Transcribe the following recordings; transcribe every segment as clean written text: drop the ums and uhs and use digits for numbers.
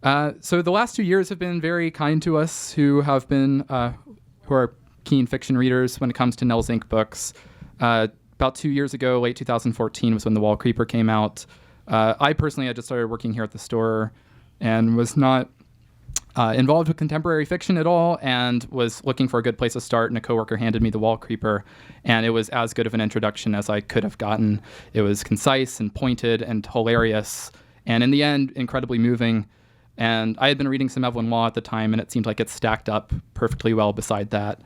So the last 2 years have been very kind to us who are keen fiction readers when it comes to Nel Zink books. About 2 years ago, late 2014 was when the Wallcreeper came out. I personally had just started working here at the store and was not involved with contemporary fiction at all, and was looking for a good place to start, and a coworker handed me the Wallcreeper, and it was as good of an introduction as I could have gotten. It was concise and pointed and hilarious, and in the end, incredibly moving. And I had been reading some Evelyn Waugh at the time, and it seemed like it stacked up perfectly well beside that.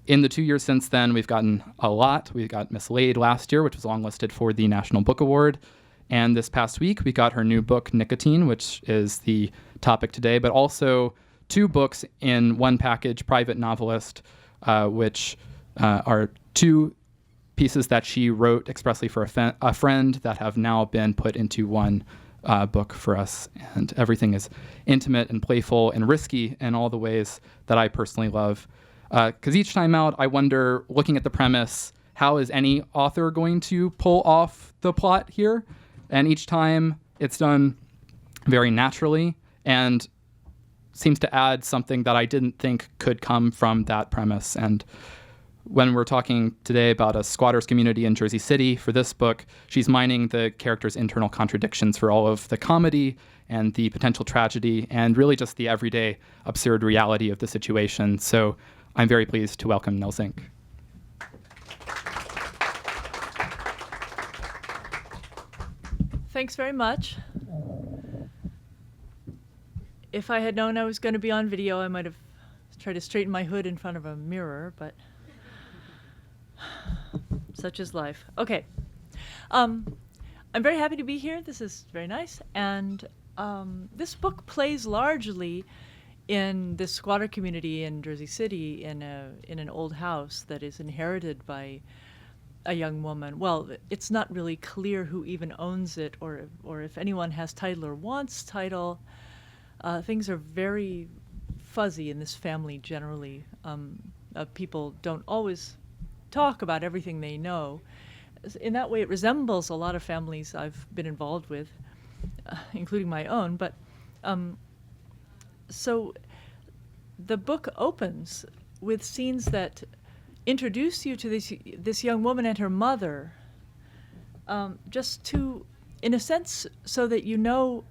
In the 2 years since then, we've gotten a lot. We got Mislaid last year, which was longlisted for the National Book Award. And this past week, we got her new book, Nicotine, which is the topic today, but also 2 books in one package, Private Novelist, which are 2 pieces that she wrote expressly for a friend that have now been put into one book for us. And everything is intimate and playful and risky in all the ways that I personally love. Because each time out, I wonder, looking at the premise, how is any author going to pull off the plot here? And each time it's done very naturally and seems to add something that I didn't think could come from that premise. And when we're talking today about a squatters community in Jersey City for this book, she's mining the character's internal contradictions for all of the comedy and the potential tragedy and really just the everyday absurd reality of the situation. So I'm very pleased to welcome Nell Zink. Thanks very much. If I had known I was going to be on video, I might have tried to straighten my hood in front of a mirror, but such is life. Okay. I'm very happy to be here. This is very nice. And this book plays largely in this squatter community in Jersey City in an old house that is inherited by a young woman. Well, it's not really clear who even owns it or if anyone has title or wants title. Things are very fuzzy in this family generally. People don't always talk about everything they know. In that way, it resembles a lot of families I've been involved with, including my own. But so the book opens with scenes that introduce you to this young woman and her mother, just to, in a sense, so that you know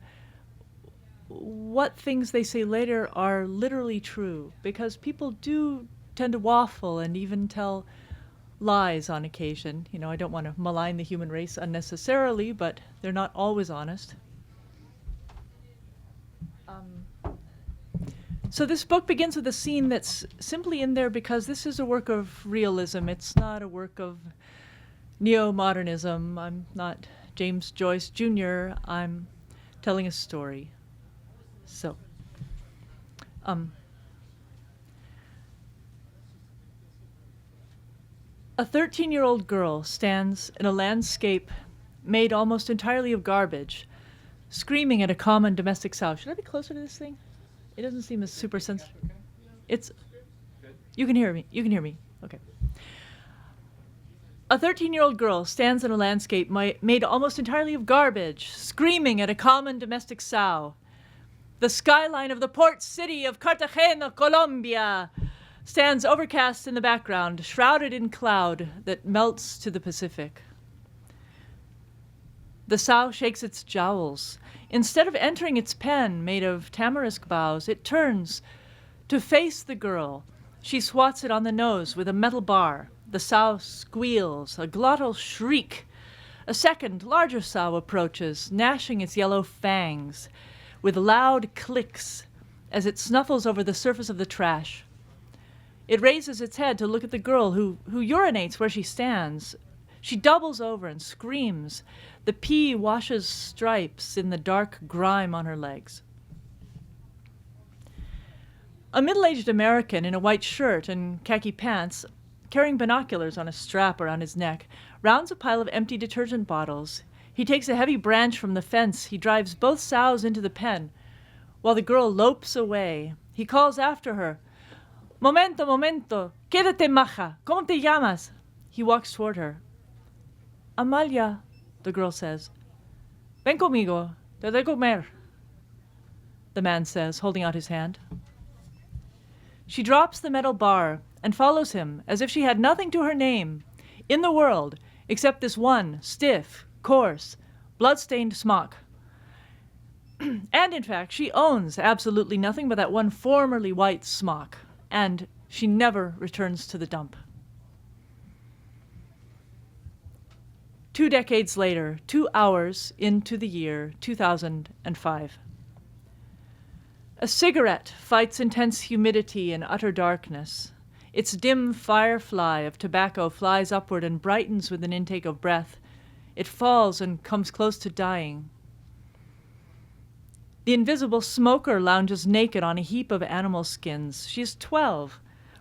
what things they say later are literally true, because people do tend to waffle and even tell lies on occasion. You know, I don't want to malign the human race unnecessarily, but they're not always honest. So this book begins with a scene that's simply in there because this is a work of realism. It's not a work of neo-modernism. I'm not James Joyce Jr. I'm telling a story. So, a 13-year-old girl stands in a landscape made almost entirely of garbage, screaming at a common domestic sow. Should I be closer to this thing? It doesn't seem as super sensitive. It's, you can hear me. You can hear me. Okay. A 13-year-old girl stands in a landscape made almost entirely of garbage, screaming at a common domestic sow. The skyline of the port city of Cartagena, Colombia, stands overcast in the background, shrouded in cloud that melts to the Pacific. The sow shakes its jowls. Instead of entering its pen made of tamarisk boughs, it turns to face the girl. She swats it on the nose with a metal bar. The sow squeals, a glottal shriek. A second, larger sow approaches, gnashing its yellow fangs, with loud clicks as it snuffles over the surface of the trash. It raises its head to look at the girl who urinates where she stands. She doubles over and screams. The pee washes stripes in the dark grime on her legs. A middle-aged American in a white shirt and khaki pants, carrying binoculars on a strap around his neck, rounds a pile of empty detergent bottles. He takes a heavy branch from the fence. He drives both sows into the pen, while the girl lopes away. He calls after her, "Momento, momento, quédate, maja, ¿cómo te llamas?" He walks toward her. "Amalia," the girl says. "Ven conmigo, te doy comer." the man says, holding out his hand. She drops the metal bar and follows him as if she had nothing to her name in the world except this one stiff, coarse, blood-stained smock. And in fact, she owns absolutely nothing but that one formerly white smock, and she never returns to the dump. 2 decades later, 2 hours into the year 2005. A cigarette fights intense humidity and utter darkness. Its dim firefly of tobacco flies upward and brightens with an intake of breath. It falls and comes close to dying. The invisible smoker lounges naked on a heap of animal skins. She is 12,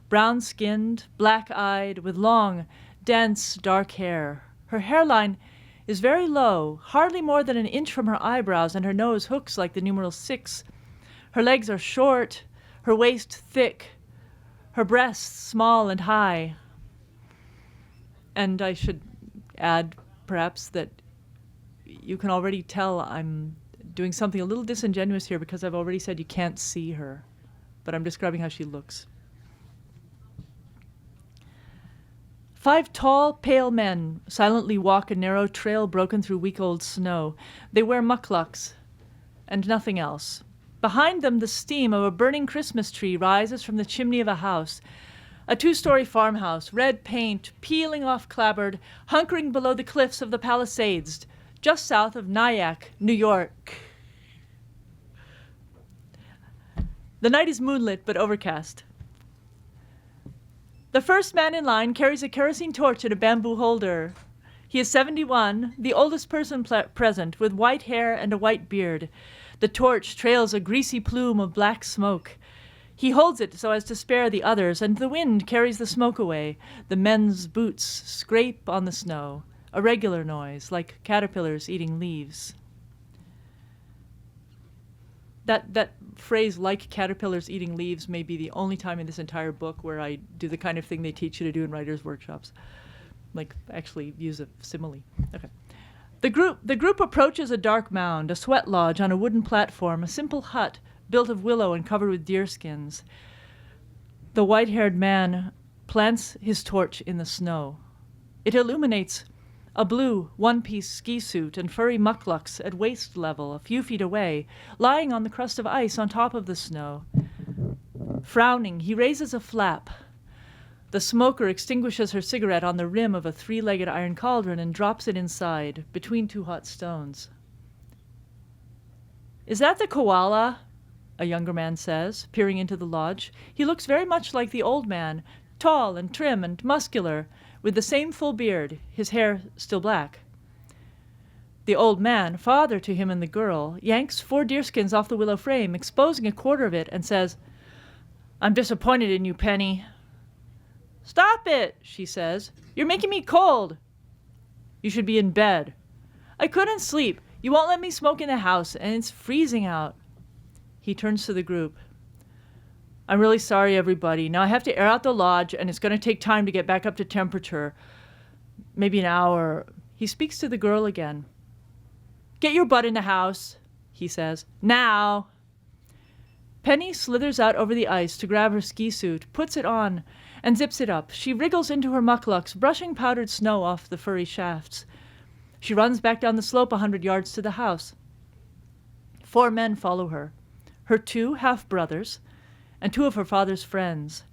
brown-skinned, black-eyed, with long, dense, dark hair. Her hairline is very low, hardly more than an inch from her eyebrows, and her nose hooks like the numeral 6. Her legs are short, her waist thick, her breasts small and high. And I should add, perhaps, that you can already tell I'm doing something a little disingenuous here because I've already said you can't see her, but I'm describing how she looks. 5 tall, pale men silently walk a narrow trail broken through week-old snow. They wear mucklucks and nothing else. Behind them, the steam of a burning Christmas tree rises from the chimney of a house. A 2-story farmhouse, red paint, peeling off clapboard, hunkering below the cliffs of the Palisades, just south of Nyack, New York. The night is moonlit but overcast. The first man in line carries a kerosene torch in a bamboo holder. He is 71, the oldest person present, with white hair and a white beard. The torch trails a greasy plume of black smoke. He holds it so as to spare the others, and the wind carries the smoke away. The men's boots scrape on the snow, a regular noise, like caterpillars eating leaves. That phrase, like caterpillars eating leaves, may be the only time in this entire book where I do the kind of thing they teach you to do in writers' workshops. Like, actually use a simile. Okay. The group approaches a dark mound, a sweat lodge on a wooden platform, a simple hut built of willow and covered with deerskins. The white-haired man plants his torch in the snow. It illuminates a blue one-piece ski suit and furry mucklucks at waist level, a few feet away, lying on the crust of ice on top of the snow. Frowning, he raises a flap. The smoker extinguishes her cigarette on the rim of a 3-legged iron cauldron and drops it inside, between 2 hot stones. "Is that the koala?" a younger man says, peering into the lodge. He looks very much like the old man, tall and trim and muscular, with the same full beard, his hair still black. The old man, father to him and the girl, yanks 4 deerskins off the willow frame, exposing a quarter of it, and says, "I'm disappointed in you, Penny." "Stop it," she says. "You're making me cold." "You should be in bed." "I couldn't sleep. You won't let me smoke in the house, and it's freezing out." He turns to the group. "I'm really sorry, everybody. Now I have to air out the lodge, and it's going to take time to get back up to temperature. Maybe an hour." He speaks to the girl again. "Get your butt in the house," he says. "Now." Penny slithers out over the ice to grab her ski suit, puts it on, and zips it up. She wriggles into her mucklucks, brushing powdered snow off the furry shafts. She runs back down the slope 100 yards to the house. 4 men follow her. Her 2 half-brothers, and 2 of her father's friends.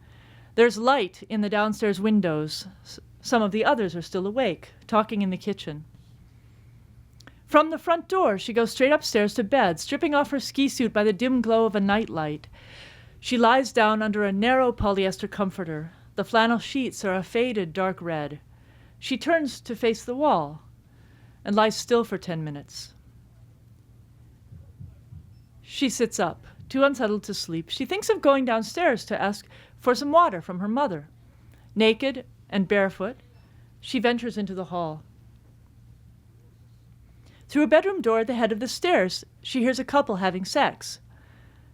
There's light in the downstairs windows. Some of the others are still awake, talking in the kitchen. From the front door, she goes straight upstairs to bed, stripping off her ski suit by the dim glow of a nightlight. She lies down under a narrow polyester comforter. The flannel sheets are a faded dark red. She turns to face the wall and lies still for 10 minutes. She sits up, too unsettled to sleep. She thinks of going downstairs to ask for some water from her mother. Naked and barefoot, she ventures into the hall. Through a bedroom door at the head of the stairs, she hears a couple having sex.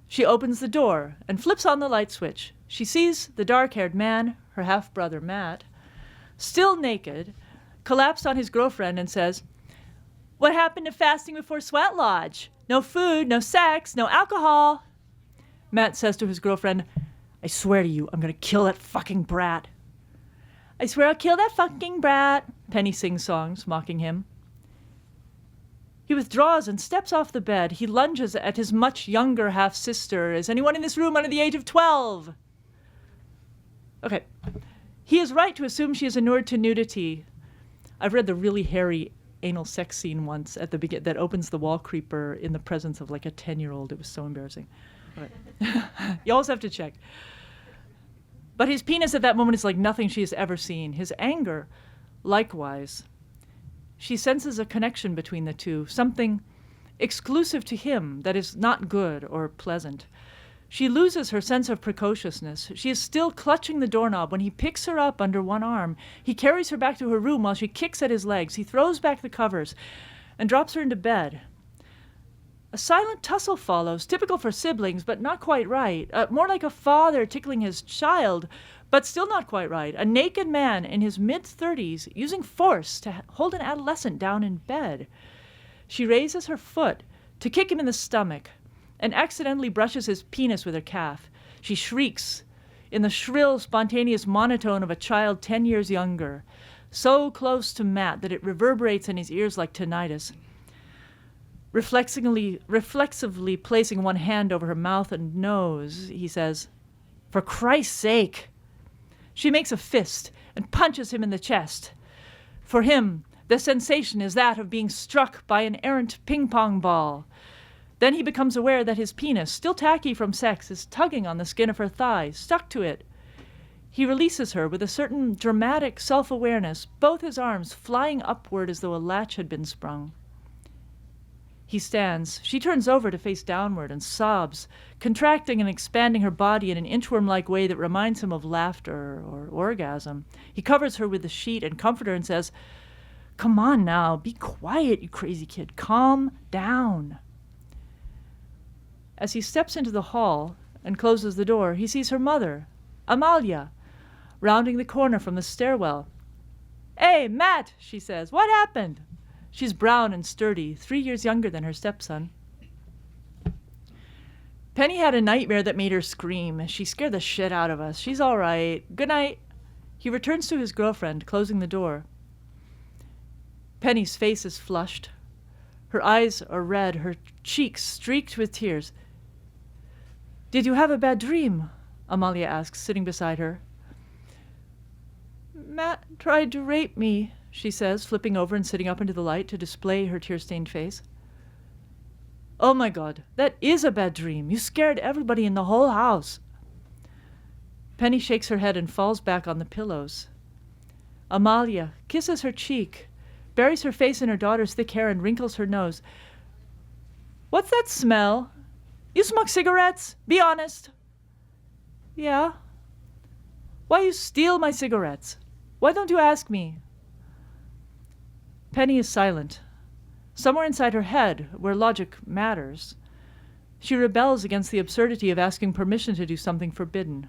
She opens the door and flips on the light switch. She sees the dark-haired man, her half-brother Matt, still naked, collapsed on his girlfriend and says, "What happened to fasting before Sweat Lodge? No food, no sex, no alcohol. Matt says to his girlfriend, I swear to you, I'm going to kill that fucking brat. I swear I'll kill that fucking brat. Penny sings songs, mocking him. He withdraws and steps off the bed. He lunges at his much younger half-sister. Is anyone in this room under the age of 12? Okay. He is right to assume she is inured to nudity. I've read the really hairy anal sex scene once at the beginning that opens the Wallcreeper in the presence of like a 10-year-old. It was so embarrassing. Okay. You always have to check. But his penis at that moment is like nothing she has ever seen. His anger, likewise. She senses a connection between the two, something exclusive to him that is not good or pleasant. She loses her sense of precociousness. She is still clutching the doorknob when he picks her up under one arm. He carries her back to her room while she kicks at his legs. He throws back the covers and drops her into bed. A silent tussle follows, typical for siblings, but not quite right. More like a father tickling his child, but still not quite right. A naked man in his mid-30s using force to hold an adolescent down in bed. She raises her foot to kick him in the stomach and accidentally brushes his penis with her calf. She shrieks in the shrill, spontaneous monotone of a child 10 years younger, so close to Matt that it reverberates in his ears like tinnitus. Reflexively placing one hand over her mouth and nose, he says, "For Christ's sake!" She makes a fist and punches him in the chest. For him, the sensation is that of being struck by an errant ping-pong ball. Then he becomes aware that his penis, still tacky from sex, is tugging on the skin of her thigh, stuck to it. He releases her with a certain dramatic self-awareness, both his arms flying upward as though a latch had been sprung. He stands. She turns over to face downward and sobs, contracting and expanding her body in an inchworm-like way that reminds him of laughter or orgasm. He covers her with the sheet and comforts her and says, "Come on now, be quiet, you crazy kid. Calm down." As he steps into the hall and closes the door, he sees her mother, Amalia, rounding the corner from the stairwell. "Hey, Matt," she says, "what happened?" She's brown and sturdy, 3 years younger than her stepson. Penny had a nightmare that made her scream. She scared the shit out of us. She's all right. Good night. He returns to his girlfriend, closing the door. Penny's face is flushed. Her eyes are red, her cheeks streaked with tears. "Did you have a bad dream?" Amalia asks, sitting beside her. "Matt tried to rape me," she says, flipping over and sitting up into the light to display her tear-stained face. "Oh my God, that is a bad dream. You scared everybody in the whole house." Penny shakes her head and falls back on the pillows. Amalia kisses her cheek, buries her face in her daughter's thick hair and wrinkles her nose. "What's that smell? You smoke cigarettes? Be honest." "Yeah." "Why you steal my cigarettes? Why don't you ask me?" Penny is silent. Somewhere inside her head, where logic matters, she rebels against the absurdity of asking permission to do something forbidden.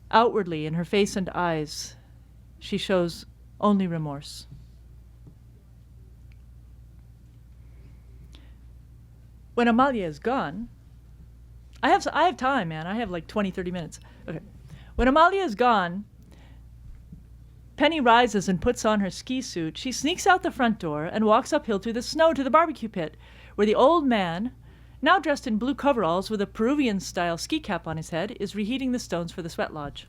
Outwardly, in her face and eyes, she shows only remorse. When Amalia is gone, I have time, man. I have like 20, 30 minutes. Okay. When Amalia is gone, Penny rises and puts on her ski suit. She sneaks out the front door and walks uphill through the snow to the barbecue pit, where the old man, now dressed in blue coveralls with a Peruvian-style ski cap on his head, is reheating the stones for the sweat lodge.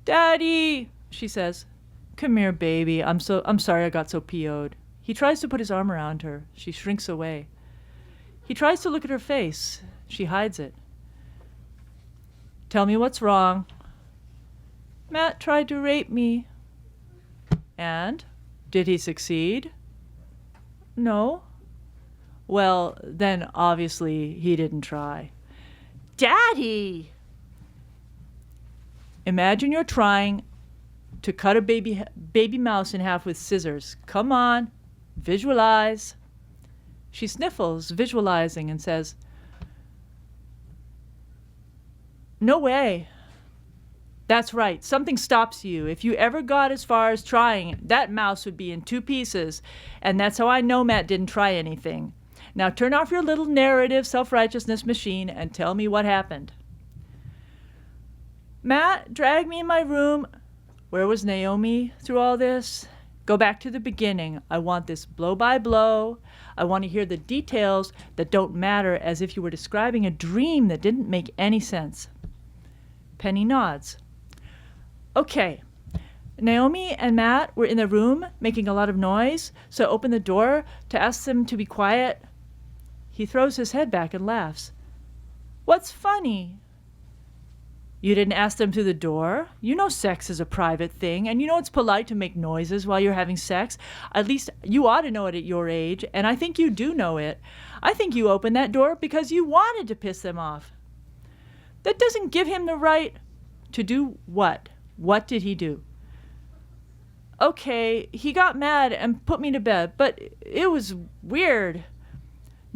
"Daddy," she says. "Come here, baby. I'm sorry I got so PO'd. He tries to put his arm around her. She shrinks away. He tries to look at her face. She hides it. "Tell me what's wrong." "Matt tried to rape me." "And? Did he succeed?" "No." "Well, then obviously he didn't try." "Daddy!" Imagine you're trying to cut a baby mouse in half with scissors. Come on, visualize. She sniffles, visualizing, and says, "No way." "That's right. Something stops you. If you ever got as far as trying, that mouse would be in 2 pieces. And that's how I know Matt didn't try anything. Now turn off your little narrative self-righteousness machine and tell me what happened. Matt dragged me in my room. Where was Naomi through all this? Go back to the beginning. I want this blow by blow. I want to hear the details that don't matter, as if you were describing a dream that didn't make any sense. Penny nods. Okay. Naomi and Matt were in the room making a lot of noise, so I opened the door to ask them to be quiet. He throws his head back and laughs. What's funny? You didn't ask them through the door. You know sex is a private thing, and you know it's polite to make noises while you're having sex. At least you ought to know it at your age, and I think you do know it. I think you opened that door because you wanted to piss them off. That doesn't give him the right to do what? What did he do? Okay, he got mad and put me to bed, but it was weird.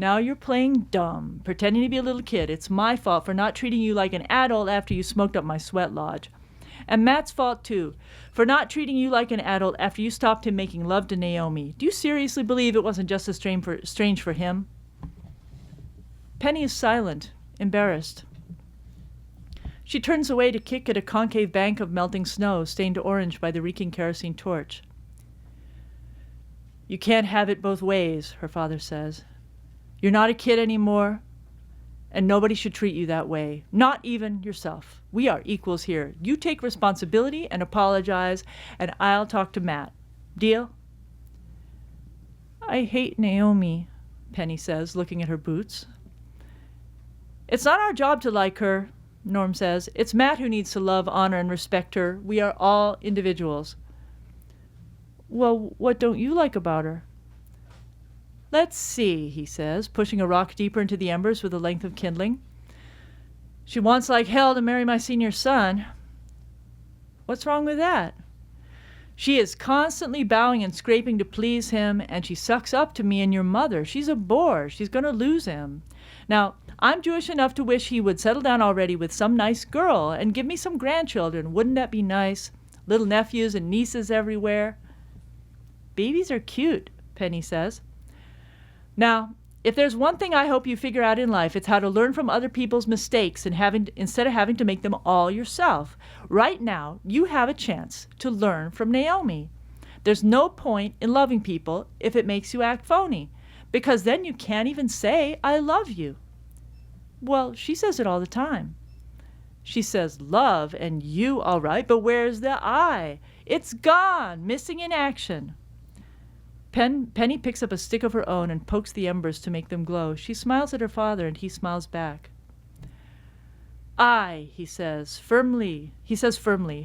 Now you're playing dumb, pretending to be a little kid. It's my fault for not treating you like an adult after you smoked up my sweat lodge. And Matt's fault, too, for not treating you like an adult after you stopped him making love to Naomi. Do you seriously believe it wasn't just as strange for him? Penny is silent, embarrassed. She turns away to kick at a concave bank of melting snow stained orange by the reeking kerosene torch. You can't have it both ways, her father says. You're not a kid anymore, and nobody should treat you that way, not even yourself. We are equals here. You take responsibility and apologize, and I'll talk to Matt. Deal? I hate Naomi, Penny says, looking at her boots. It's not our job to like her, Norm says. It's Matt who needs to love, honor, and respect her. We are all individuals. Well, what don't you like about her? Let's see, he says, pushing a rock deeper into the embers with a length of kindling. She wants like hell to marry my senior son. What's wrong with that? She is constantly bowing and scraping to please him, and she sucks up to me and your mother. She's a bore. She's going to lose him. Now, I'm Jewish enough to wish he would settle down already with some nice girl and give me some grandchildren. Wouldn't that be nice? Little nephews and nieces everywhere. Babies are cute, Penny says. Now, if there's one thing I hope you figure out in life, it's how to learn from other people's mistakes and instead of having to make them all yourself. Right now, you have a chance to learn from Naomi. There's no point in loving people if it makes you act phony, because then you can't even say, I love you. Well, she says it all the time. She says love and you, all right, but where's the I? It's gone, missing in action. Penny picks up a stick of her own and pokes the embers to make them glow. She smiles at her father, and he smiles back. I, he says firmly,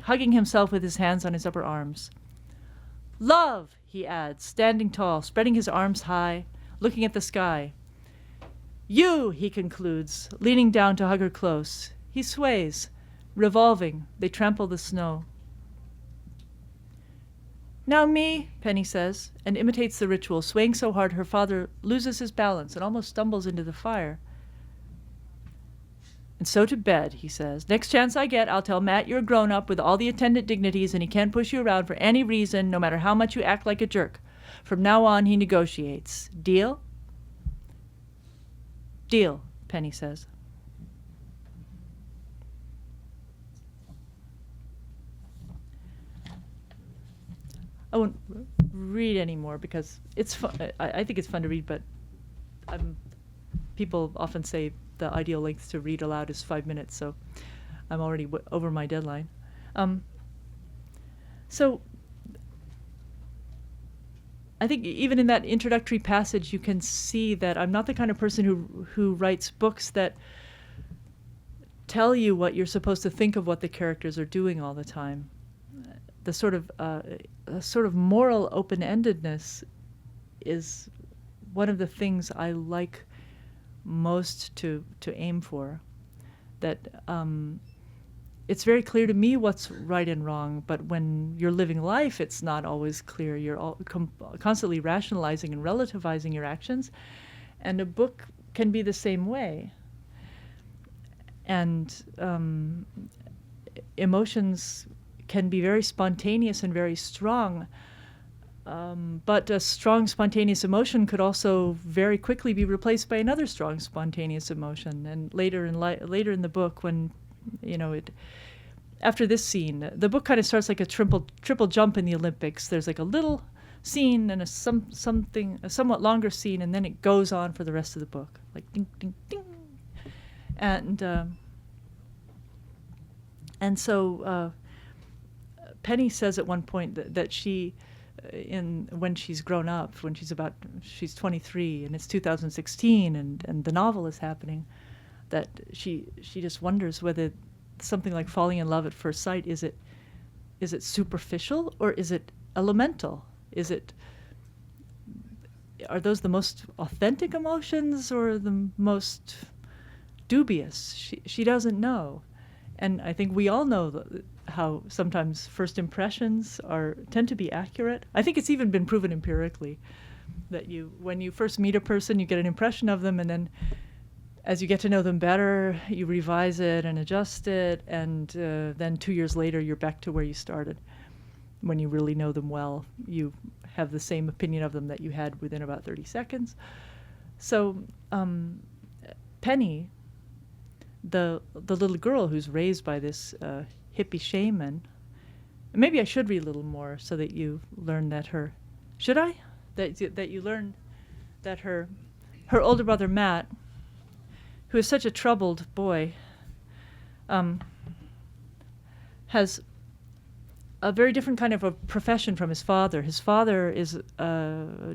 hugging himself with his hands on his upper arms. Love, he adds, standing tall, spreading his arms high, looking at the sky. You, he concludes, leaning down to hug her close. He sways, revolving. They trample the snow. Now me, Penny says, and imitates the ritual, swaying so hard her father loses his balance and almost stumbles into the fire. And so to bed, he says. Next chance I get, I'll tell Matt you're a grown-up with all the attendant dignities and he can't push you around for any reason, no matter how much you act like a jerk. From now on, he negotiates. Deal? Deal, Penny says. I won't read anymore because it's fun. I think it's fun to read, but people often say the ideal length to read aloud is 5 minutes, so I'm already over my deadline. So I think even in that introductory passage, you can see that I'm not the kind of person who writes books that tell you what you're supposed to think of what the characters are doing all the time. The sort of moral open-endedness is one of the things I like most to aim for. That it's very clear to me what's right and wrong, but when you're living life, it's not always clear. You're constantly rationalizing and relativizing your actions, and a book can be the same way. And emotions can be very spontaneous and very strong, But a strong spontaneous emotion could also very quickly be replaced by another strong spontaneous emotion. And later in the book, when after this scene, the book kind of starts like a triple jump in the Olympics. There's like a little scene and a somewhat longer scene, and then it goes on for the rest of the book, like ding ding ding. And so Penny says at one point that she, when she's grown up, when she's 23 and it's 2016 and the novel is happening, that she just wonders whether something like falling in love at first sight, is it superficial or is it elemental? Are those the most authentic emotions or the most dubious? She doesn't know. And I think we all know how sometimes first impressions tend to be accurate. I think it's even been proven empirically that when you first meet a person, you get an impression of them, and then as you get to know them better, you revise it and adjust it, and then 2 years later, you're back to where you started. When you really know them well, you have the same opinion of them that you had within about 30 seconds. So Penny, the little girl who's raised by this hippie shaman, maybe I should read a little more so that you learn that should I? That you learn that her older brother Matt, who is such a troubled boy, has a very different kind of a profession from his father. His father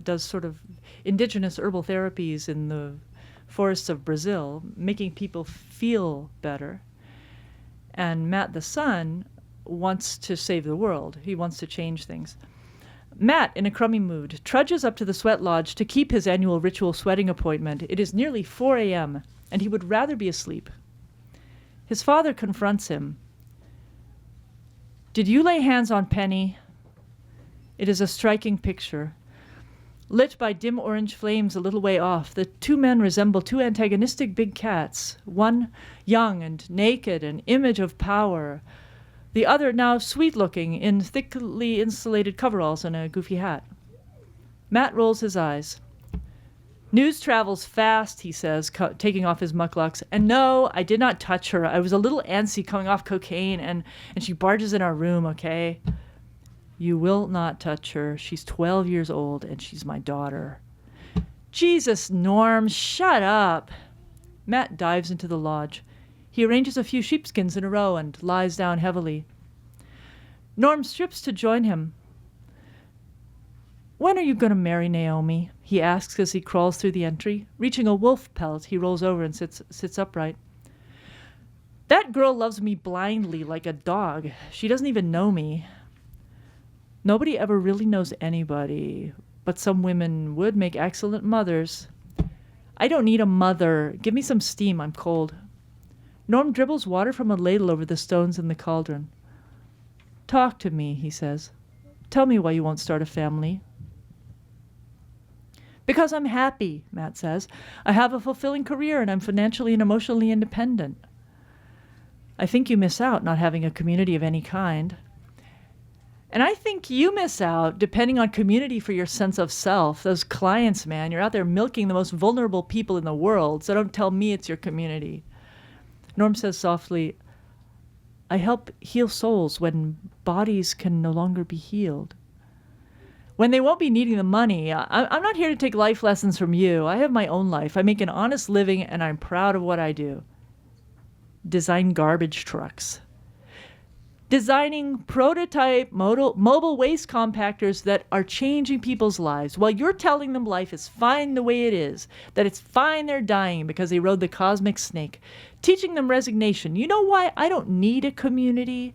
does sort of indigenous herbal therapies in the forests of Brazil, making people feel better. And Matt, the son, wants to save the world. He wants to change things. Matt, in a crummy mood, trudges up to the sweat lodge to keep his annual ritual sweating appointment. It is nearly 4 a.m., and he would rather be asleep. His father confronts him. "Did you lay hands on Penny?" It is a striking picture. Lit by dim orange flames a little way off, the two men resemble two antagonistic big cats, one young and naked, an image of power, the other now sweet-looking in thickly insulated coveralls and a goofy hat. Matt rolls his eyes. "News travels fast," he says, taking off his mucklucks. "And no, I did not touch her. I was a little antsy coming off cocaine, and she barges in our room, okay?" "You will not touch her. She's 12 years old, and she's my daughter." "Jesus, Norm, shut up." Matt dives into the lodge. He arranges a few sheepskins in a row and lies down heavily. Norm strips to join him. "When are you going to marry Naomi?" he asks as he crawls through the entry. Reaching a wolf pelt, he rolls over and sits upright. "That girl loves me blindly like a dog. She doesn't even know me." "Nobody ever really knows anybody, but some women would make excellent mothers." "I don't need a mother. Give me some steam. I'm cold." Norm dribbles water from a ladle over the stones in the cauldron. "Talk to me," he says. "Tell me why you won't start a family." "Because I'm happy," Matt says. "I have a fulfilling career and I'm financially and emotionally independent." "I think you miss out not having a community of any kind." "And I think you miss out depending on community for your sense of self. Those clients, man, you're out there milking the most vulnerable people in the world, so don't tell me it's your community." Norm says softly, "I help heal souls when bodies can no longer be healed. When they won't be needing the money. I'm not here to take life lessons from you. I have my own life. I make an honest living, and I'm proud of what I do. Design garbage trucks. Designing prototype mobile waste compactors that are changing people's lives while you're telling them life is fine the way it is, that it's fine they're dying because they rode the cosmic snake. Teaching them resignation. You know why I don't need a community?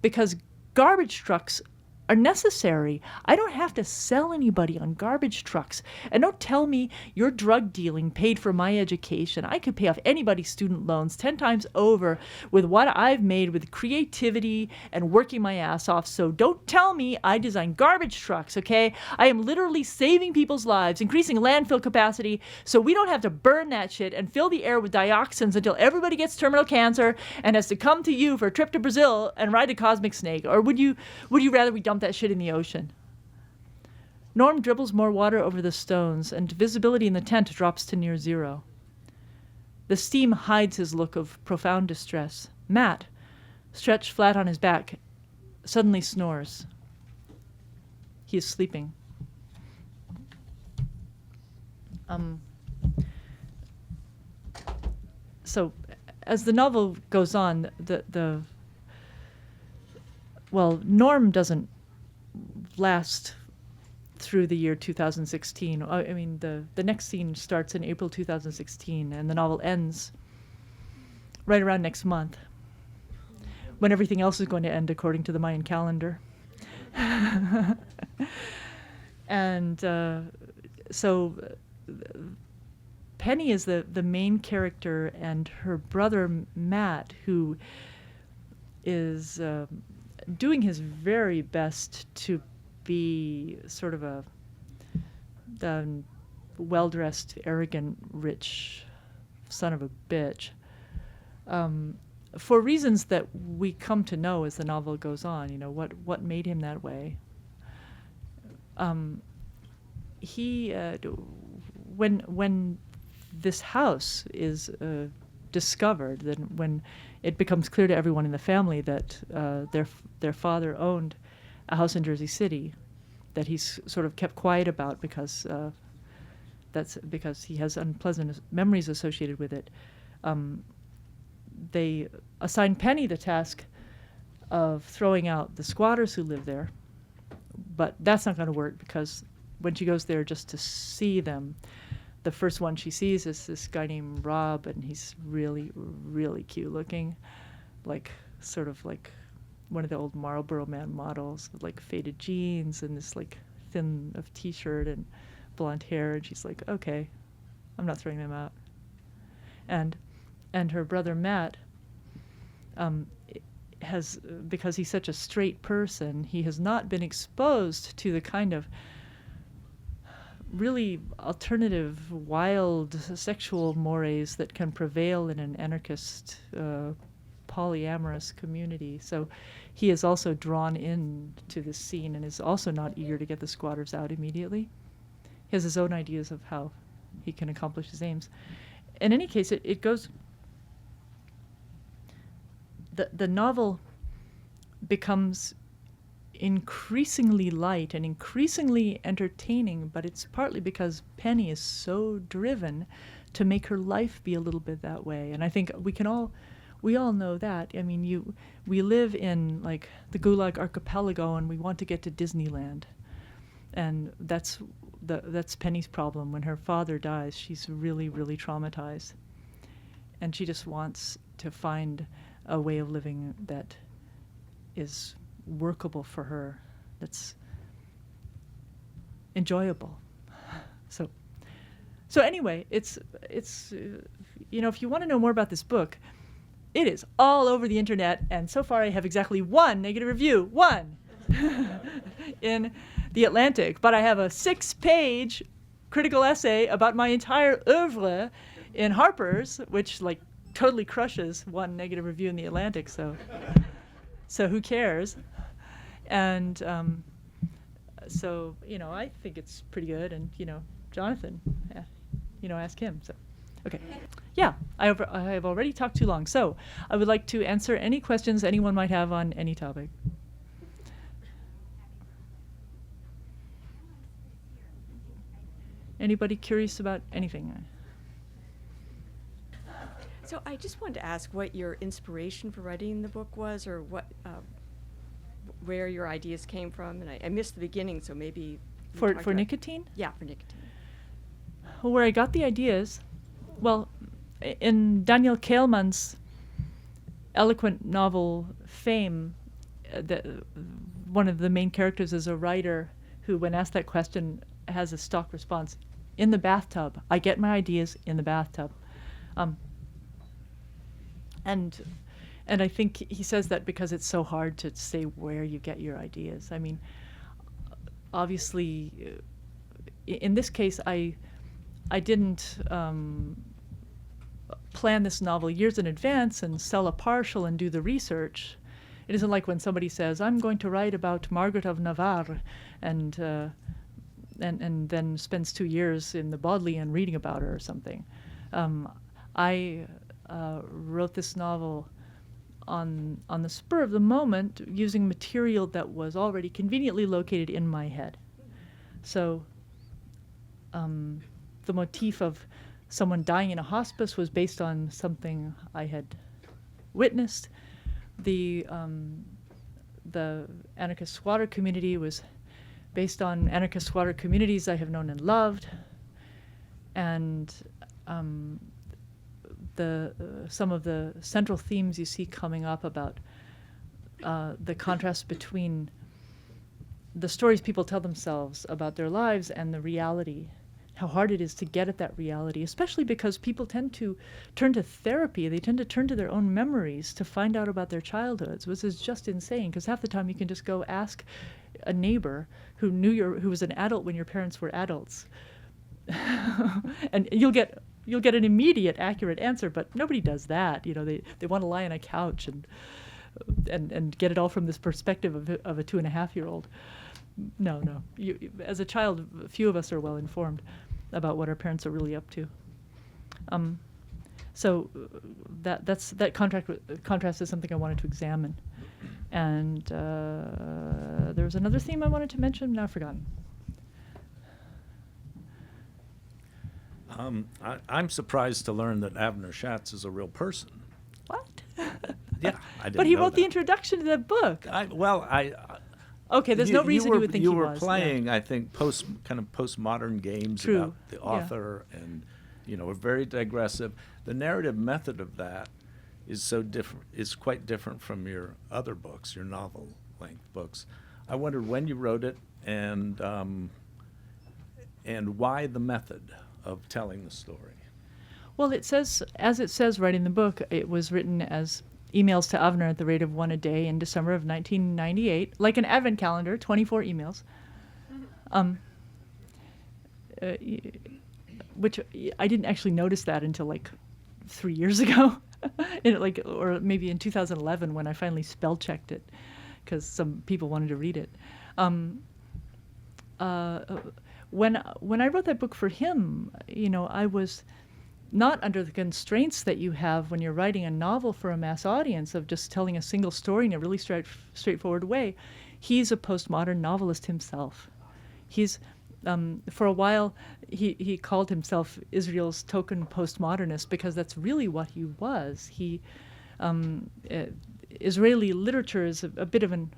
Because garbage trucks are necessary. I don't have to sell anybody on garbage trucks. And don't tell me your drug dealing paid for my education. I could pay off anybody's student loans 10 times over with what I've made with creativity and working my ass off. So don't tell me I design garbage trucks, okay? I am literally saving people's lives, increasing landfill capacity so we don't have to burn that shit and fill the air with dioxins until everybody gets terminal cancer and has to come to you for a trip to Brazil and ride a cosmic snake. Or would you rather we dump that shit in the ocean? Norm dribbles more water over the stones, and visibility in the tent drops to near zero. The steam hides his look of profound distress. Matt, stretched flat on his back, suddenly snores. He is sleeping. So, as the novel goes on, Norm doesn't last through the year 2016. I mean, the next scene starts in April 2016, and the novel ends right around next month, when everything else is going to end according to the Mayan calendar. And so Penny is the main character, and her brother Matt, who is doing his very best to be sort of a well-dressed, arrogant, rich son of a bitch, for reasons that we come to know as the novel goes on. You know, what made him that way. When this house is discovered, then when it becomes clear to everyone in the family that their father owned a house in Jersey City that he's sort of kept quiet about because that's because he has unpleasant memories associated with it, they assign Penny the task of throwing out the squatters who live there. But that's not going to work, because when she goes there just to see them, the first one she sees is this guy named Rob, and he's really, really cute looking, like sort of like one of the old Marlboro Man models with like faded jeans and this like thin of t-shirt and blonde hair. And she's like, okay, I'm not throwing them out. And her brother Matt has, because he's such a straight person, he has not been exposed to the kind of really alternative, wild sexual mores that can prevail in an anarchist, polyamorous community. So he is also drawn into this scene and is also not eager to get the squatters out immediately. He has his own ideas of how he can accomplish his aims. In any case, it goes... The novel becomes increasingly light and increasingly entertaining, but it's partly because Penny is so driven to make her life be a little bit that way. And I think we all know that. I mean, we live in like the Gulag Archipelago, and we want to get to Disneyland, and that's Penny's problem. When her father dies, she's really, really traumatized, and she just wants to find a way of living that is workable for her, that's enjoyable. So anyway, it's you know, if you want to know more about this book, it is all over the internet, and so far I have exactly one negative review, in The Atlantic, but I have a 6-page critical essay about my entire oeuvre in Harper's, which like totally crushes one negative review in The Atlantic, so who cares? And so, you know, I think it's pretty good, and, you know, Jonathan, you know, ask him. So, okay. Yeah, I have already talked too long, so I would like to answer any questions anyone might have on any topic. Anybody curious about anything? So I just wanted to ask what your inspiration for writing the book was, or what, where your ideas came from. And I missed the beginning, so maybe for Nicotine? Yeah, for Nicotine. Well, where I got the ideas, well, in Daniel Kehlmann's eloquent novel Fame, one of the main characters is a writer who, when asked that question, has a stock response: in the bathtub. I get my ideas in the bathtub. And I think he says that because it's so hard to say where you get your ideas. I mean, obviously, in this case, I didn't plan this novel years in advance and sell a partial and do the research. It isn't like when somebody says, I'm going to write about Margaret of Navarre, and and then spends 2 years in the Bodleian reading about her or something. I wrote this novel on the spur of the moment, using material that was already conveniently located in my head. So the motif of someone dying in a hospice was based on something I had witnessed. The anarchist squatter community was based on anarchist squatter communities I have known and loved, and some of the central themes you see coming up about the contrast between the stories people tell themselves about their lives and the reality, how hard it is to get at that reality, especially because people tend to turn to therapy. They tend to turn to their own memories to find out about their childhoods, which is just insane, because half the time you can just go ask a neighbor who who was an adult when your parents were adults, and you'll get an immediate, accurate answer. But nobody does that. You know, they want to lie on a couch and get it all from this perspective of a 2.5-year-old. No. As a child, few of us are well informed about what our parents are really up to. So that contrast is something I wanted to examine. And there was another theme I wanted to mention. Now I've forgotten. I'm surprised to learn that Avner Schatz is a real person. What? Yeah, I didn't But he know wrote that. the introduction to that book. Okay, there's no reason you would think he was. You were playing, I think, postmodern games True. about the author, and were very digressive. The narrative method of that is so different. Is quite different from your other books, your novel-length books. I wondered when you wrote it, and why the method of telling the story. Well, it says right in the book, it was written as emails to Avner at the rate of 1 a day in December of 1998, like an advent calendar, 24 emails. Which I didn't actually notice that until like 3 years ago, or maybe in 2011 when I finally spell checked it, because some people wanted to read it. When I wrote that book for him, I was not under the constraints that you have when you're writing a novel for a mass audience of just telling a single story in a really straightforward way. He's a postmodern novelist himself. He's for a while he called himself Israel's token postmodernist, because that's really what he was. Israeli literature is a bit of an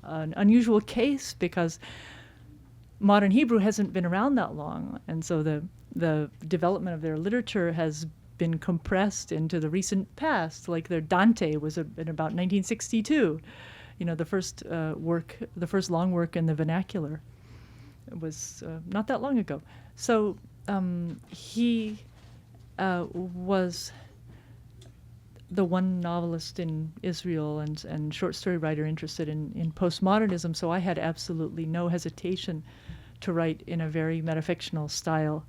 unusual case, because modern Hebrew hasn't been around that long, and so the development of their literature has been compressed into the recent past. Like their Dante was in about 1962. The first long work in the vernacular was not that long ago. So he was the one novelist in Israel and short story writer interested in postmodernism. So I had absolutely no hesitation to write in a very metafictional style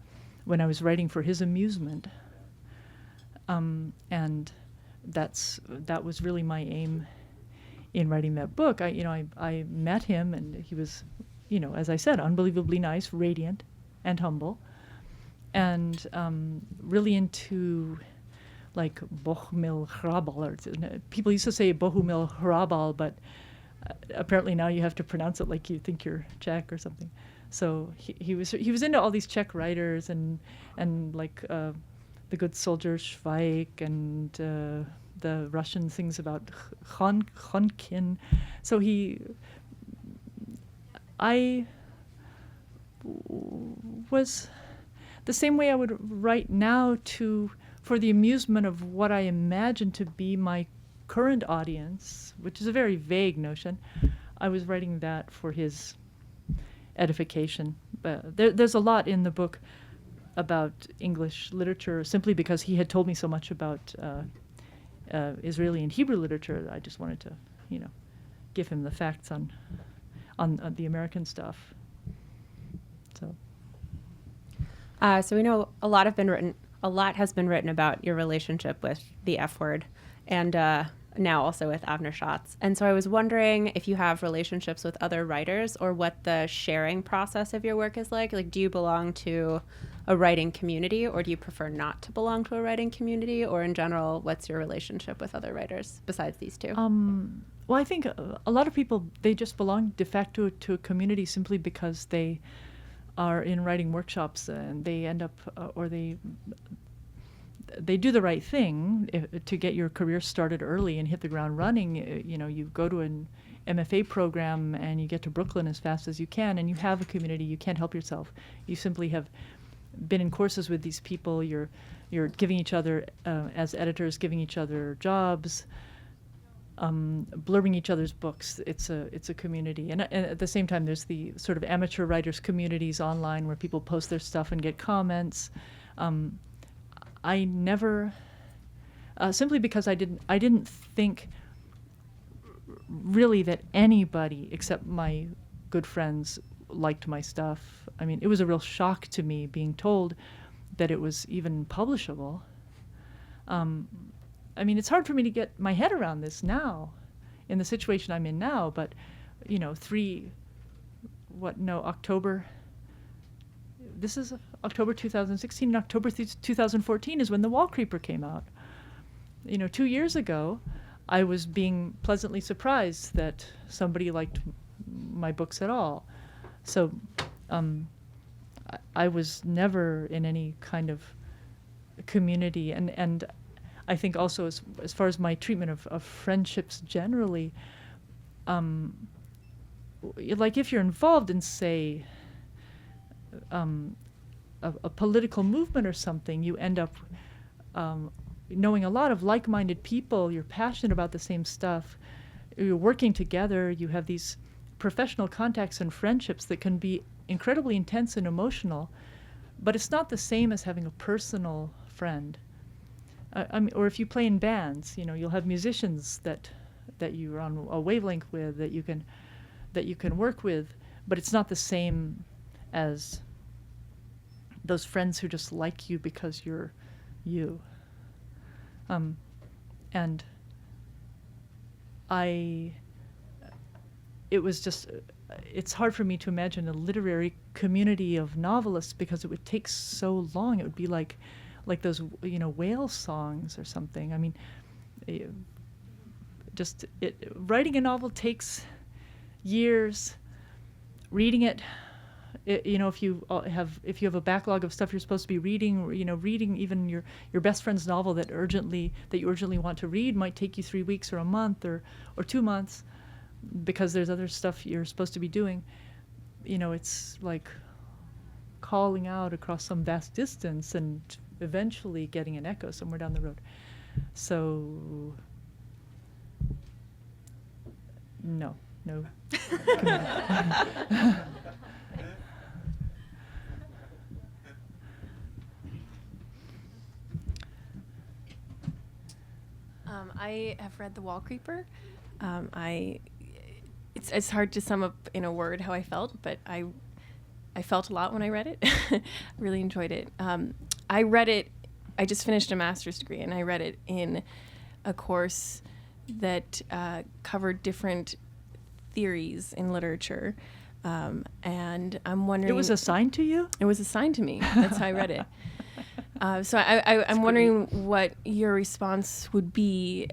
when I was writing for his amusement. And that was really my aim in writing that book. I met him, and he was, as I said, unbelievably nice, radiant, and humble, and really into like Bohumil Hrabal, or people used to say Bohumil Hrabal, but apparently now you have to pronounce it like you think you're Czech or something. So he was into all these Czech writers and like the good soldier Schweik and the Russian things about Khonkin. So I was the same way I would write now for the amusement of what I imagine to be my current audience, which is a very vague notion. I was writing that for his edification. There's a lot in the book about English literature, simply because he had told me so much about Israeli and Hebrew literature. I just wanted to, give him the facts on the American stuff. So. So we know a lot has been written about your relationship with the F word, and now also with Avner Schatz. And so I was wondering if you have relationships with other writers or what the sharing process of your work is like. Like, do you belong to a writing community, or do you prefer not to belong to a writing community? Or in general, what's your relationship with other writers besides these two? Well, I think a lot of people, they just belong de facto to a community simply because they are in writing workshops and they end up, or they do the right thing to get your career started early and hit the ground running. You know, you go to an MFA program and you get to Brooklyn as fast as you can, and you have a community. You can't help yourself. You simply have been in courses with these people. You're giving each other, as editors, giving each other jobs, blurbing each other's books. It's a community, and at the same time, there's the sort of amateur writers communities online where people post their stuff and get comments. I never, simply because I didn't think really that anybody except my good friends liked my stuff. I mean, it was a real shock to me being told that it was even publishable. I mean, it's hard for me to get my head around this now, in the situation I'm in now, but, you know, October, this is October 2016, and October 2014 is when the Wallcreeper came out. You know, 2 years ago, I was being pleasantly surprised that somebody liked my books at all. So I was never in any kind of community, and I think also as far as my treatment of friendships generally, like if you're involved in, say, a political movement or something, you end up knowing a lot of like-minded people. You're passionate about the same stuff. You're working together. You have these professional contacts and friendships that can be incredibly intense and emotional, but it's not the same as having a personal friend. I mean, or if you play in bands, you know, you'll have musicians that you're on a wavelength with, that you can work with, but it's not the same as those friends who just like you because you're you. And it was just, it's hard for me to imagine a literary community of novelists because it would take so long. It would be like those, you know, whale songs or something. I mean, writing a novel takes years. Reading it, you know, if you have a backlog of stuff you're supposed to be reading, or, you know, reading even your best friend's novel that you urgently want to read might take you 3 weeks or a month or 2 months, because there's other stuff you're supposed to be doing. You know, it's like calling out across some vast distance and eventually getting an echo somewhere down the road. So no. I have read The Wallcreeper. It's hard to sum up in a word how I felt, but I felt a lot when I read it. Really enjoyed it. I read it, I just finished a master's degree, and I read it in a course that covered different theories in literature. And I'm wondering... It was assigned to you? It was assigned to me. That's how I read it. So I'm wondering what your response would be,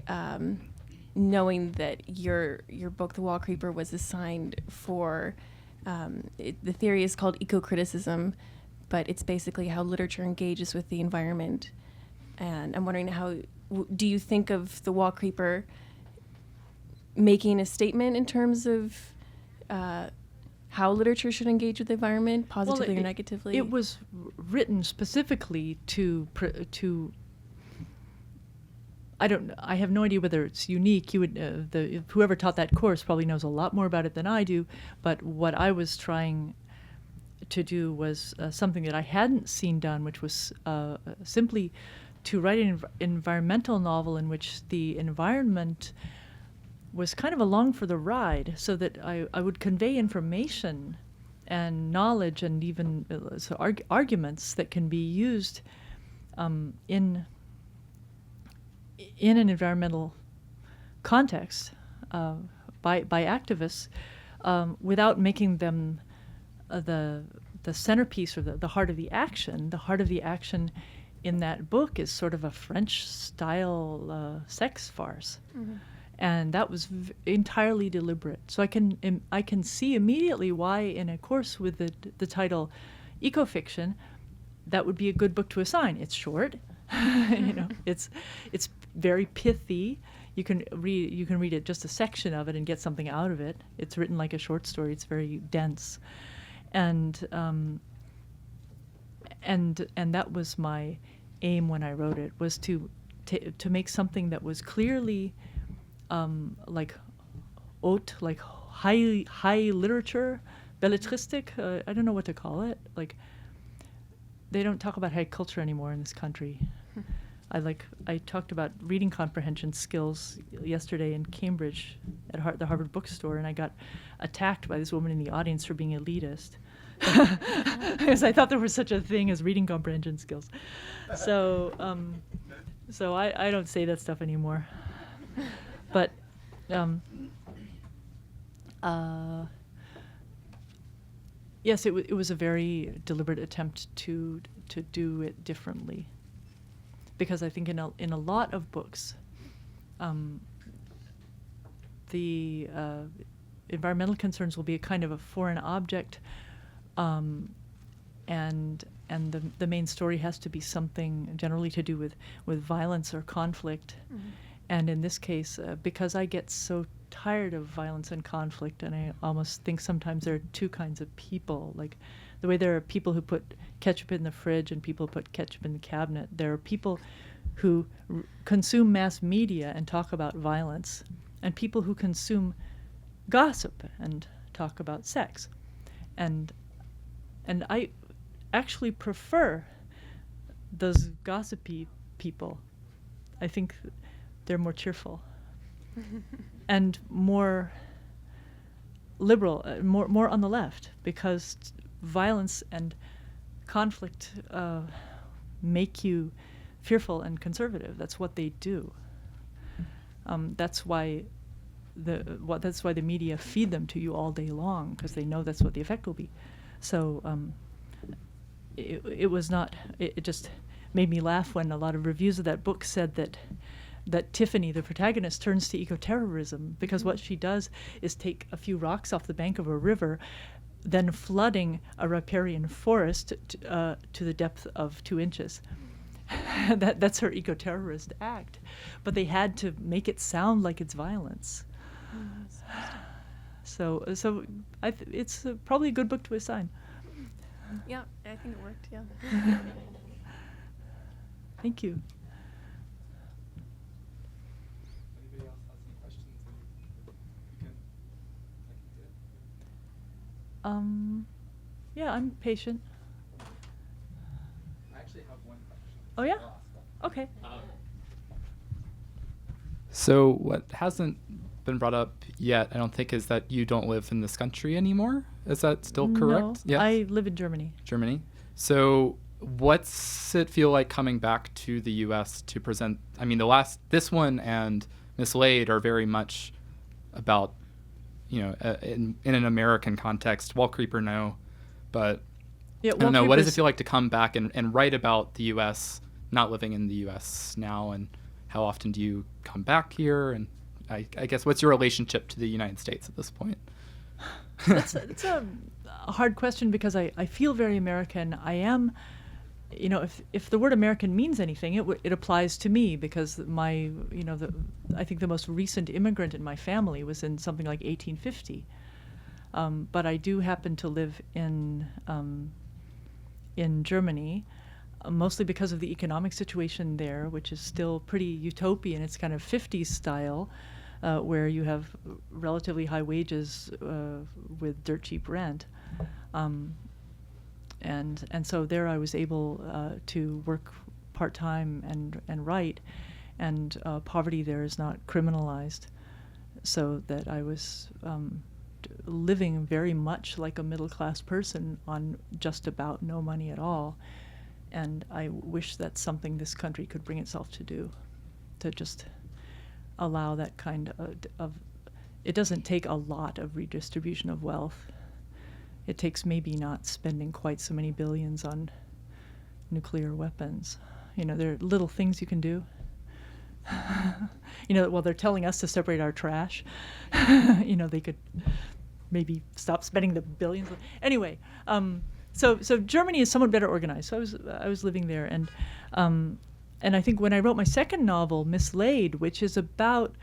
knowing that your book, The Wallcreeper, was assigned for... the theory is called eco-criticism, but it's basically how literature engages with the environment. And I'm wondering do you think of The Wallcreeper making a statement in terms of how literature should engage with the environment, positively or negatively? It was written specifically to I have no idea whether it's unique. You would whoever taught that course probably knows a lot more about it than I do. But what I was trying to do was something that I hadn't seen done, which was simply to write an environmental novel in which the environment was kind of along for the ride, so that I would convey information and knowledge and even arguments that can be used in an environmental context by activists without making them the centerpiece or the heart of the action. The heart of the action in that book is sort of a French-style sex farce. Mm-hmm. And that was entirely deliberate. So I can see immediately why, in a course with the title ecofiction, that would be a good book to assign. It's short, it's very pithy. You can read it, just a section of it, and get something out of it. It's written like a short story. It's very dense, and that was my aim when I wrote it, was to make something that was clearly like haute, like high literature, belletristic. I don't know what to call it. Like, they don't talk about high culture anymore in this country. I talked about reading comprehension skills yesterday in Cambridge at the Harvard Bookstore, and I got attacked by this woman in the audience for being elitist. Because I thought there was such a thing as reading comprehension skills. So I don't say that stuff anymore. But yes, it was a very deliberate attempt to do it differently, because I think in a lot of books, the environmental concerns will be a kind of a foreign object, and the main story has to be something generally to do with violence or conflict. Mm-hmm. And in this case, because I get so tired of violence and conflict, and I almost think sometimes there are two kinds of people. Like the way there are people who put ketchup in the fridge and people who put ketchup in the cabinet, there are people who consume mass media and talk about violence, and people who consume gossip and talk about sex. And I actually prefer those gossipy people. I think they're more cheerful and more liberal, more on the left, because violence and conflict make you fearful and conservative. That's what they do. That's why the media feed them to you all day long, because they know that's what the effect will be. So it just made me laugh when a lot of reviews of that book said that Tiffany, the protagonist, turns to ecoterrorism because what she does is take a few rocks off the bank of a river, then flooding a riparian forest to the depth of 2 inches. That's her ecoterrorist act. But they had to make it sound like it's violence. So it's probably a good book to assign. Yeah, I think it worked, yeah. Thank you. Anybody else has any questions? Yeah, I'm patient. I actually have one question. Oh, yeah? Okay. So what hasn't been brought up yet, I don't think, is that you don't live in this country anymore. Is that still correct? No, Yes. I live in Germany. Germany. So what's it feel like coming back to the U.S. to present? I mean, this one and Mislaid are very much about, in an American context. Wallcreeper, no, but Yeah, I don't know. What does it Wallcreeper's- feel like to come back and write about the U.S., not living in the U.S. now, and how often do you come back here? And I guess, what's your relationship to the United States at this point? It's a hard question, because I feel very American. I am, if the word American means anything, it applies to me, because I think the most recent immigrant in my family was in something like 1850. But I do happen to live in Germany, mostly because of the economic situation there, which is still pretty utopian. It's kind of 50s style, where you have relatively high wages with dirt cheap rent. And so there I was able to work part-time and write, and poverty there is not criminalized, so that I was living very much like a middle-class person on just about no money at all. And I wish that's something this country could bring itself to do, to just allow that kind of it doesn't take a lot of redistribution of wealth. It takes maybe not spending quite so many billions on nuclear weapons. There are little things you can do. While they're telling us to separate our trash, they could maybe stop spending the billions. Anyway, so Germany is somewhat better organized. So I was living there, and I think when I wrote my second novel, Mislaid, which is about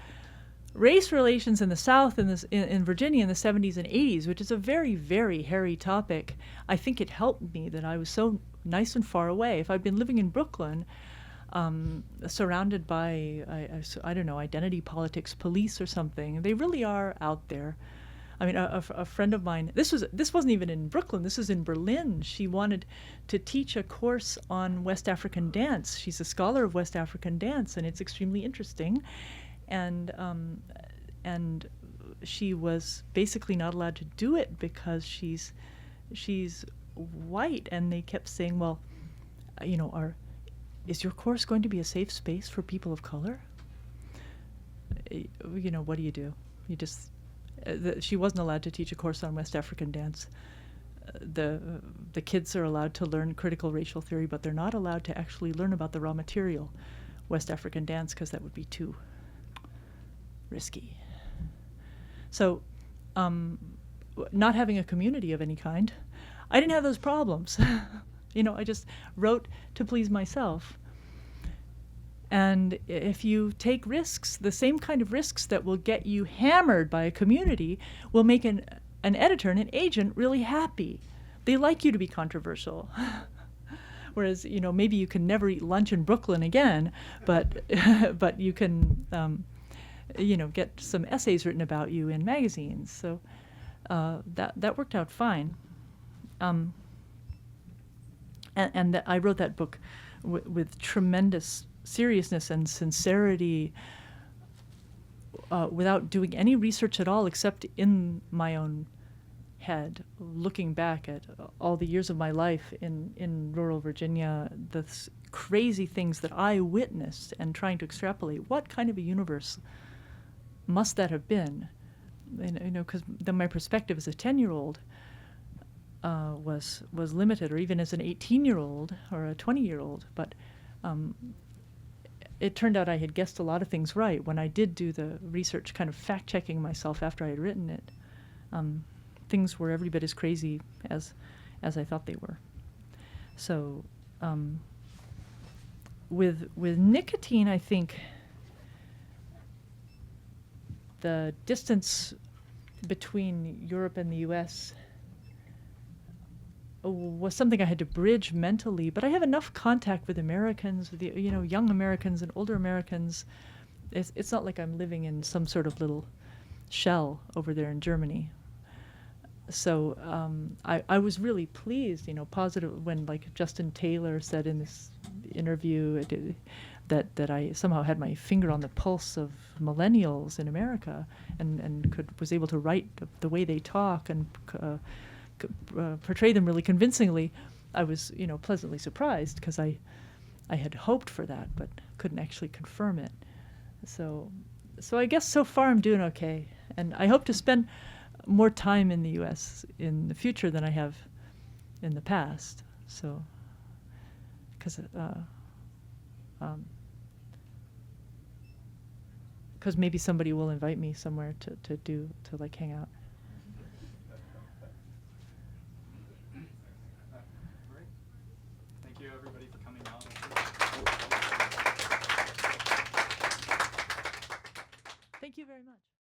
race relations in the South in Virginia in the 70s and 80s, which is a very, very hairy topic, I think it helped me that I was so nice and far away. If I'd been living in Brooklyn, surrounded by, I don't know, identity politics police or something, they really are out there. I mean, a friend of mine, this wasn't even in Brooklyn, this was in Berlin. She wanted to teach a course on West African dance. She's a scholar of West African dance, and it's extremely interesting. And she was basically not allowed to do it because she's white, and they kept saying, well, is your course going to be a safe space for people of color? What do? You just she wasn't allowed to teach a course on West African dance. The kids are allowed to learn critical racial theory, but they're not allowed to actually learn about the raw material, West African dance, because that would be too risky. So, not having a community of any kind, I didn't have those problems. I just wrote to please myself. And if you take risks, the same kind of risks that will get you hammered by a community will make an editor and an agent really happy. They like you to be controversial. Whereas, maybe you can never eat lunch in Brooklyn again, but but you can get some essays written about you in magazines. So that worked out fine. And I wrote that book with tremendous seriousness and sincerity, without doing any research at all, except in my own head, looking back at all the years of my life in rural Virginia, the crazy things that I witnessed, and trying to extrapolate what kind of a universe must that have been, because then my perspective as a 10-year-old was limited, or even as an 18-year-old or a 20-year-old. But it turned out I had guessed a lot of things right when I did do the research, kind of fact-checking myself after I had written it. Things were every bit as crazy as I thought they were. So with Nicotine, I think the distance between Europe and the U.S. was something I had to bridge mentally, but I have enough contact with Americans, with young Americans and older Americans. It's not like I'm living in some sort of little shell over there in Germany. So I was really pleased, positive, when like Justin Taylor said in this interview that I somehow had my finger on the pulse of millennials in America, and was able to write the way they talk and portray them really convincingly. I was, pleasantly surprised, because I had hoped for that, but couldn't actually confirm it. So I guess so far I'm doing okay, and I hope to spend more time in the U.S. in the future than I have in the past. So, because maybe somebody will invite me somewhere to hang out. Thank you, everybody, for coming out. Thank you very much.